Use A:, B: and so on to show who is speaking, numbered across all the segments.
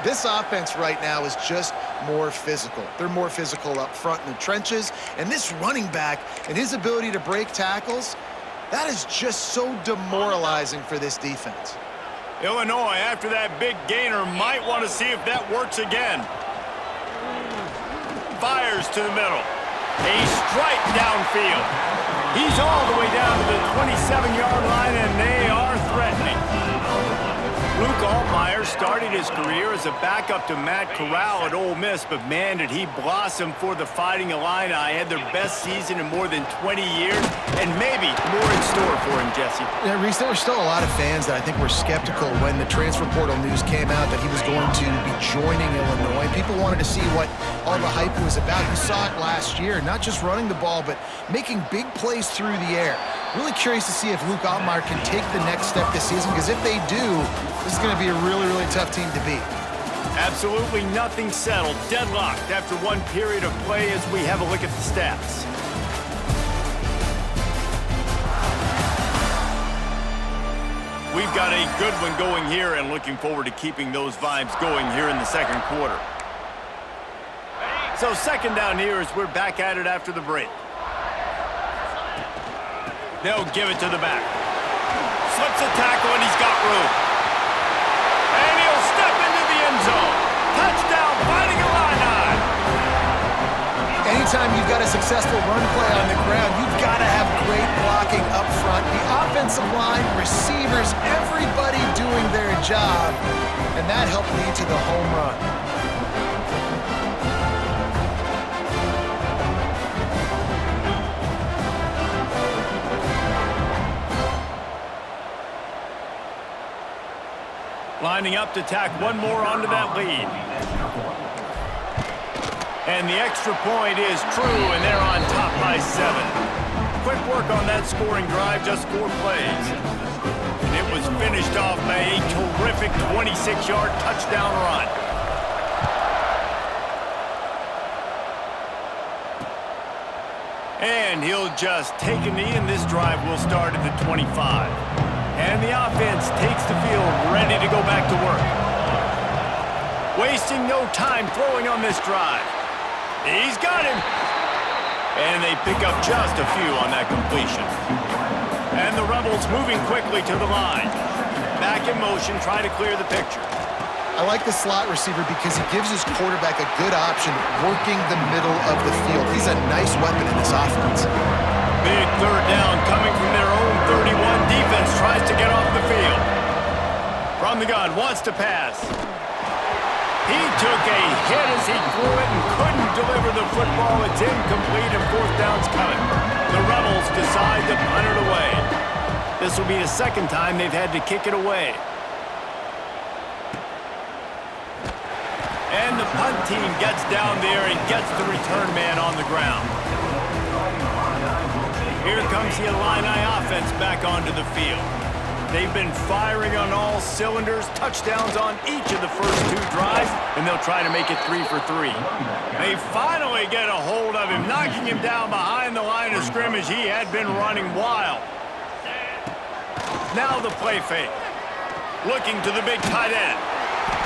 A: This offense right now is just more physical. They're more physical up front in the trenches, and this running back and his ability to break tackles, that is just so demoralizing for this defense.
B: Illinois, after that big gainer, might want to see if that works again. Fires to the middle. A strike downfield. He's all the way down to the 27-yard line, and they are threatening. Luke Altmyer started his career as a backup to Matt Corral at Ole Miss, but man, did he blossom for the Fighting Illini. Had their best season in more than 20 years, and maybe more in store for him, Jesse.
A: Yeah, Reese, there were still a lot of fans that I think were skeptical when the transfer portal news came out that he was going to be joining Illinois. People wanted to see what all the hype was about. You saw it last year, not just running the ball, but making big plays through the air. Really curious to see if Luke Altmyer can take the next step this season, because if they do, this is going to be a really, really tough team to beat.
B: Absolutely nothing settled. Deadlocked after one period of play as we have a look at the stats. We've got a good one going here and looking forward to keeping those vibes going here in the second quarter. So second down here as we're back at it after the break. They'll give it to the back. Slips a tackle and he's got room. And he'll step into the end zone. Touchdown, Fighting Illini.
A: Anytime you've got a successful run play on the ground, you've got to have great blocking up front. The offensive line, receivers, everybody doing their job. And that helped lead to the home run.
B: Lining up to tack one more onto that lead. And the extra point is true, and they're on top by 7. Quick work on that scoring drive, just 4 plays. And it was finished off by a terrific 26-yard touchdown run. And he'll just take a knee, and this drive will start at the 25. And the offense takes the field, ready to go back to work. Wasting no time throwing on this drive. He's got him. And they pick up just a few on that completion. And the Rebels moving quickly to the line. Back in motion, try to clear the picture.
A: I like the slot receiver because he gives his quarterback a good option working the middle of the field. He's a nice weapon in this offense.
B: Big third down coming from their own 31. Defense tries to get off the field. From the gun, wants to pass. He took a hit as he threw it and couldn't deliver the football. It's incomplete and fourth down's coming. The Rebels decide to punt it away. This will be the second time they've had to kick it away. And the punt team gets down there and gets the return man on the ground. Here comes the Illini offense back onto the field. They've been firing on all cylinders, touchdowns on each of the first 2 drives, and they'll try to make it 3 for 3. They finally get a hold of him, knocking him down behind the line of scrimmage. He had been running wild. Now the play fake. Looking to the big tight end.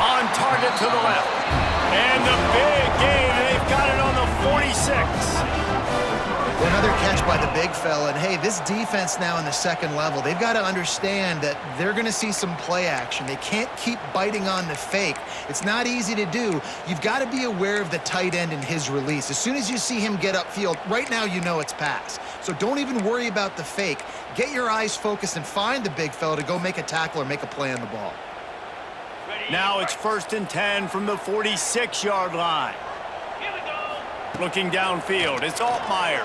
B: On target to the left. And the big gain, they've got it on the 46.
A: Another catch by the big fella. And hey, this defense now in the second level, they've got to understand that they're going to see some play action. They can't keep biting on the fake. It's not easy to do. You've got to be aware of the tight end and his release. As soon as you see him get upfield, right now you know it's pass. So don't even worry about the fake. Get your eyes focused and find the big fella to go make a tackle or make a play on the ball.
B: Now it's 1st and 10 from the 46-yard line. Looking downfield, it's Altmyer.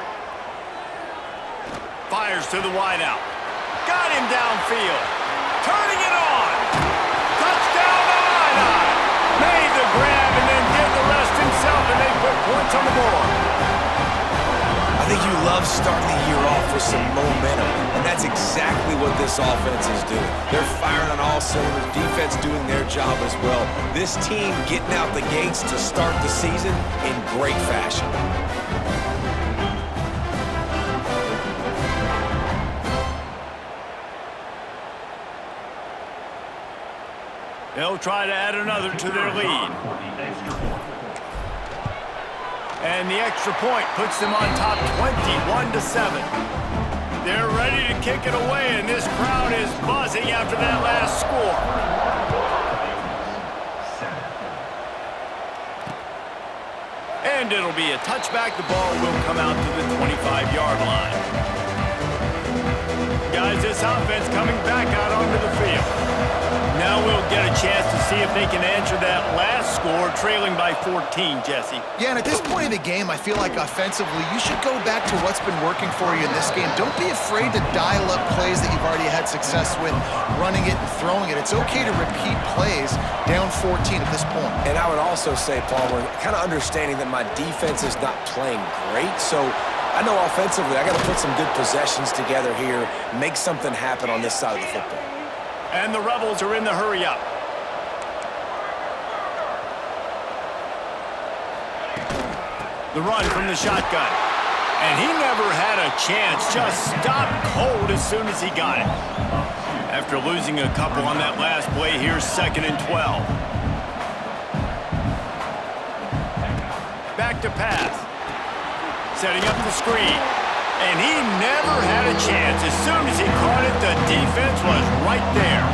B: Fires to the wideout. Got him downfield. Turning it on. Touchdown Illini. Made the grab and then did the rest himself, and they put points on the board.
C: I think you love starting the year off with some momentum, and that's exactly what this offense is doing. They're firing on all cylinders, defense doing their job as well. This team getting out the gates to start the season in great fashion.
B: They'll try to add another to their lead. And the extra point puts them on top 21-7. They're ready to kick it away, and this crowd is buzzing after that last score. And it'll be a touchback. The ball will come out to the 25-yard line. Guys, this offense coming back out onto the field. Now we'll get a chance to see if they can answer that last score, trailing by 14, Jesse.
A: Yeah, and at this point in the game, I feel like offensively, you should go back to what's been working for you in this game. Don't be afraid to dial up plays that you've already had success with, running it and throwing it. It's okay to repeat plays down 14 at this point.
C: And I would also say, Palmer, kind of understanding that my defense is not playing great, so I know offensively I got to put some good possessions together here, make something happen on this side of the football.
B: And the Rebels are in the hurry-up. The run from the shotgun. And he never had a chance. Just stopped cold as soon as he got it. After losing a couple on that last play, here's 2nd and 12. Back to pass. Setting up the screen. And he never had a chance. As soon as he caught it, the defense was right there.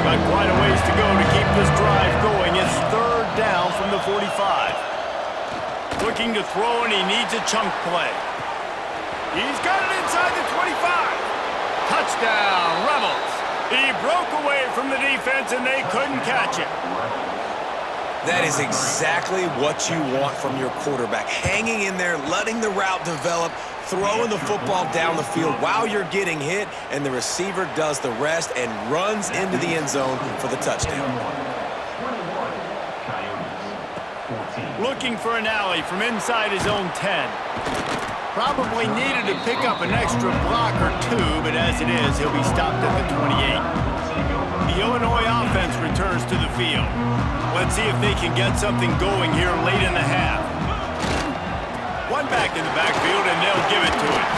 B: Got quite a ways to go to keep this drive going. It's 3rd down from the 45. Looking to throw, and he needs a chunk play. He's got it inside the 25. Touchdown, Rebels. He broke away from the defense, and they couldn't catch it.
C: That is exactly what you want from your quarterback. Hanging in there, letting the route develop, throwing the football down the field while you're getting hit, and the receiver does the rest and runs into the end zone for the touchdown.
B: Looking for an alley from inside his own 10. Probably needed to pick up an extra block or two, but as it is, he'll be stopped at the 28. The Illinois offense returns to the field. Let's see if they can get something going here late in the half. One back in the backfield, and they'll give it to him.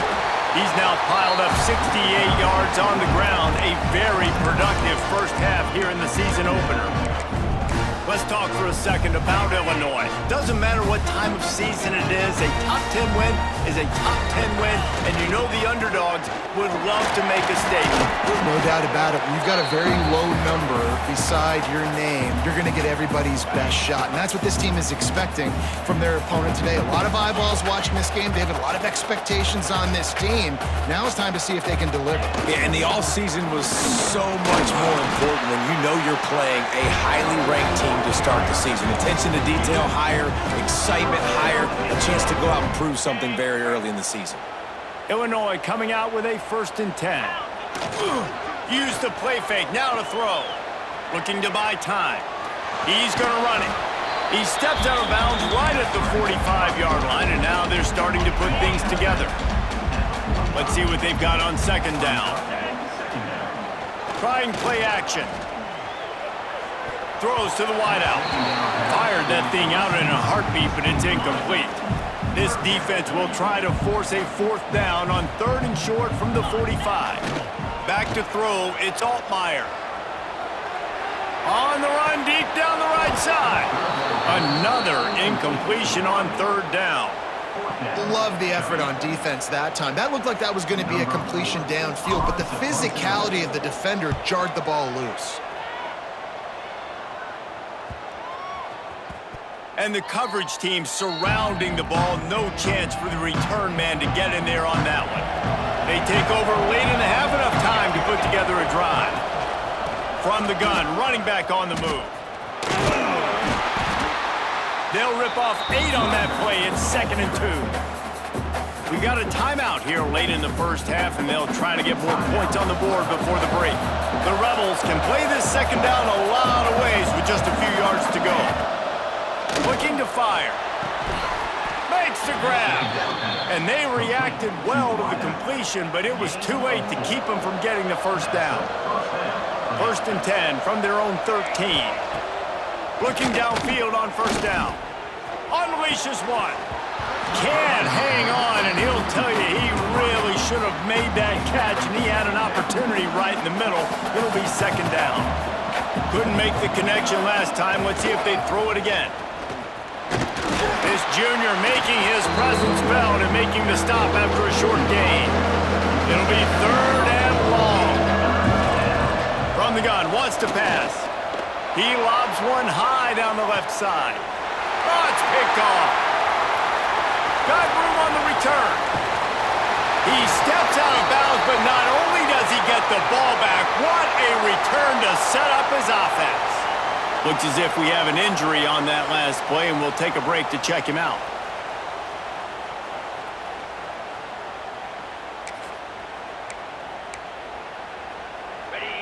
B: He's now piled up 68 yards on the ground. A very productive first half here in the season opener. Let's talk for a second about Illinois. Doesn't matter what time of season it is, a top 10 win is a top 10 win, and you know the underdogs would love to make a statement.
A: No doubt about it. When you've got a very low number beside your name, you're going to get everybody's best shot, and that's what this team is expecting from their opponent today. A lot of eyeballs watching this game. They have a lot of expectations on this team. Now it's time to see if they can deliver.
C: Yeah, and the offseason was so much more important when you know you're playing a highly ranked team to start the season. Attention to detail higher, excitement higher, a chance to go out and prove something very early in the season.
B: Illinois coming out with a 1st and 10. Use the play fake, now to throw. Looking to buy time. He's going to run it. He steps out of bounds right at the 45-yard line, and now they're starting to put things together. Let's see what they've got on 2nd down. Trying play action. Throws to the wideout. Fired that thing out in a heartbeat, but it's incomplete. This defense will try to force a 4th down on 3rd and short from the 45. Back to throw, it's Altmaier. On the run, deep down the right side. Another incompletion on 3rd down.
A: Love the effort on defense that time. That looked like that was going to be a completion downfield, but the physicality of the defender jarred the ball loose.
B: And the coverage team surrounding the ball. No chance for the return man to get in there on that one. They take over late in the half, enough time to put together a drive. From the gun, running back on the move. They'll rip off 8 on that play. It's 2nd and 2. We got a timeout here late in the first half, and they'll try to get more points on the board before the break. The Rebels can play this 2nd down a lot of ways with just a few yards to go. Looking to fire. Makes the grab. And they reacted well to the completion, but it was too late to keep them from getting the 1st down. 1st and 10 from their own 13. Looking downfield on 1st down. Unleashes one. Can't hang on, and he'll tell you he really should have made that catch, and he had an opportunity right in the middle. It'll be 2nd down. Couldn't make the connection last time. Let's see if they throw it again. This junior making his presence felt and making the stop after a short gain. It'll be 3rd and long. From the gun, wants to pass. He lobs one high down the left side. Oh, it's picked off. Got room on the return. He steps out of bounds, but not only does he get the ball back, what a return to set up his offense. Looks as if we have an injury on that last play, and we'll take a break to check him out.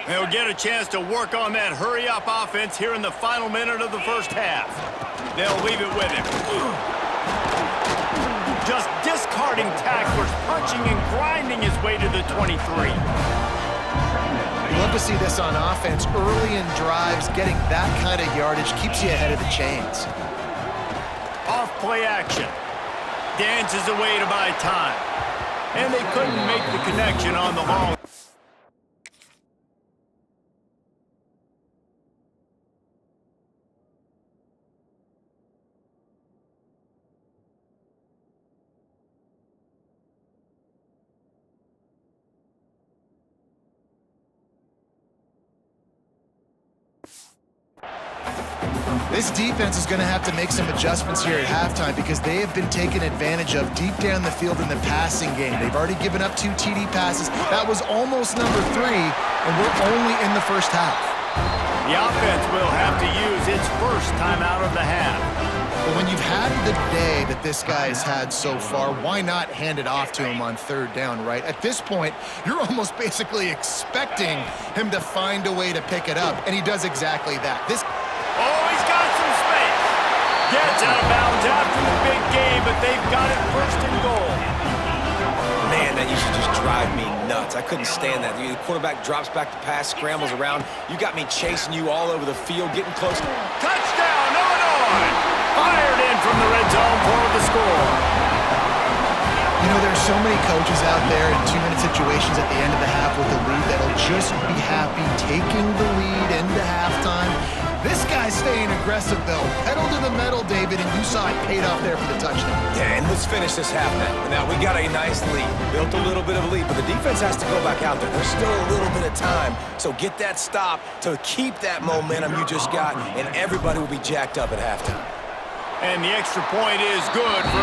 B: They'll get a chance to work on that hurry-up offense here in the final minute of the first half. They'll leave it with him. Just discarding tacklers, punching and grinding his way to the 23.
A: You love to see this on offense. Early in drives, getting that kind of yardage keeps you ahead of the chains.
B: Off play action. Dances away to buy time. And they couldn't make the connection on the long.
A: This defense is going to have to make some adjustments here at halftime because they have been taken advantage of deep down the field in the passing game. They've already given up 2 TD passes. That was almost number 3, and we're only in the first half.
B: The offense will have to use its first time out of the half.
A: But when you've had the day that this guy has had so far, why not hand it off to him on 3rd down, right? At this point, you're almost basically expecting him to find a way to pick it up, and he does exactly that.
B: Oh, he's got some space. Gets out of bounds after the big game, but they've got it 1st and goal.
C: Man, that used to just drive me nuts. I couldn't stand that. The quarterback drops back to pass, scrambles around. You got me chasing you all over the field, getting close.
B: Touchdown, Illinois! Fired in from the red zone for the score.
A: You know, there's so many coaches out there in 2-minute situations at the end of the half with the lead that'll just be happy taking the lead into halftime. This guy's staying aggressive, though. Pedal to the metal, David, and you saw it paid off there for the touchdown.
C: Yeah, and let's finish this half now. Now, we got a nice lead. Built a little bit of a lead, but the defense has to go back out there. There's still a little bit of time. So get that stop to keep that momentum you just got, and everybody will be jacked up at halftime.
B: And the extra point is good for